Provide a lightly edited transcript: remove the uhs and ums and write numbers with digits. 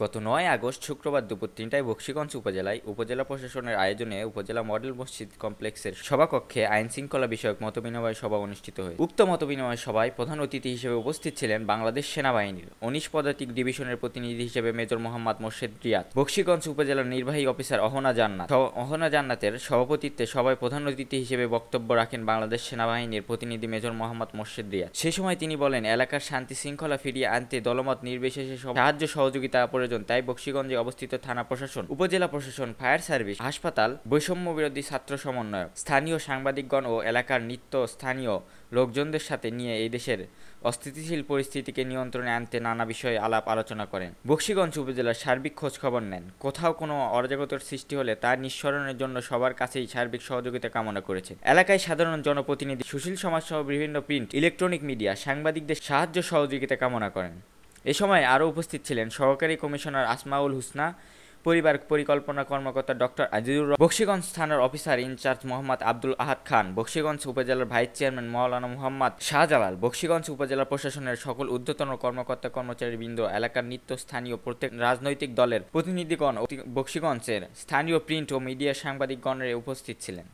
গত ৯ আগস্ট শুক্রবার দুপুর ৩টায় বকশীগঞ্জ উপজেলায় উপজেলা প্রশাসনের আয়োজনে উপজেলা মডেল মসজিদ কমপ্লেক্সের সভাকক্ষে আইনশৃঙ্খলা বিষয়ক মতবিনিময় সভা অনুষ্ঠিত হয়। উক্ত মতবিনিময় সভায় প্রধান অতিথি হিসেবে উপস্থিত ছিলেন বাংলাদেশ সেনাবাহিনীর ১৯ পদাতিক ডিভিশনের প্রতিনিধি হিসেবে মেজর মোহাম্মদ মোর্শেদ রিয়াদ, বকশীগঞ্জ উপজেলার নির্বাহী অফিসার অহনা জান্নাতের সভাপতিত্বে সভায় প্রধান অতিথি হিসেবে বক্তব্য রাখেন বাংলাদেশ সেনাবাহিনীর প্রতিনিধি মেজর মোহাম্মদ মোর্শেদ রিয়াদ। সে সময় তিনি বলেন, এলাকার শান্তি শৃঙ্খলা ফিরিয়ে আনতে দলমত নির্বিশেষে সাহায্য সহযোগিতা প্রয়োজন। তাই বকশীগঞ্জে অবস্থিত থানা প্রশাসন, উপজেলা প্রশাসন, ফায়ার সার্ভিস, হাসপাতাল, বৈষম্য বিরোধী ছাত্র সমন্বয়ক, স্থানীয় সাংবাদিকগণ ও এলাকার স্থানীয় লোকজনদের সাথে নিয়ে এই দেশের অস্থিতিশীল পরিস্থিতিকে নিয়ন্ত্রণে আনতে নানা বিষয়ে আলাপ আলোচনা করেন। বকশীগঞ্জ উপজেলার সার্বিক খোঁজখবর নেন। কোথাও কোনো অরাজকতার সৃষ্টি হলে তার নিঃসরণের জন্য সবার কাছেই সার্বিক সহযোগিতা কামনা করেছেন। এলাকায় সাধারণ জনপ্রতিনিধি, সুশীল সমাজসহ বিভিন্ন প্রিন্ট, ইলেকট্রনিক মিডিয়া, সাংবাদিকদের সাহায্য সহযোগিতা কামনা করেন। এ সময় আরও উপস্থিত ছিলেন সহকারী কমিশনার আসমাউল হুসনা, পরিবার পরিকল্পনা কর্মকর্তা ডক্টর আজিজুর রহমান, বকশীগঞ্জ থানার অফিসার ইনচার্জ মোহাম্মদ আব্দুল আহাদ খান, বকশীগঞ্জ উপজেলার ভাইস চেয়ারম্যান মাওলানা মুহাম্মদ শাহজালাল, বকশীগঞ্জ উপজেলা প্রশাসনের সকল ঊর্ধ্বতন কর্মকর্তা কর্মচারীবৃন্দ, এলাকার স্থানীয় প্রত্যেক রাজনৈতিক দলের প্রতিনিধিগণ, বকশীগঞ্জের স্থানীয় প্রিন্ট ও মিডিয়া সাংবাদিকগণের উপস্থিত ছিলেন।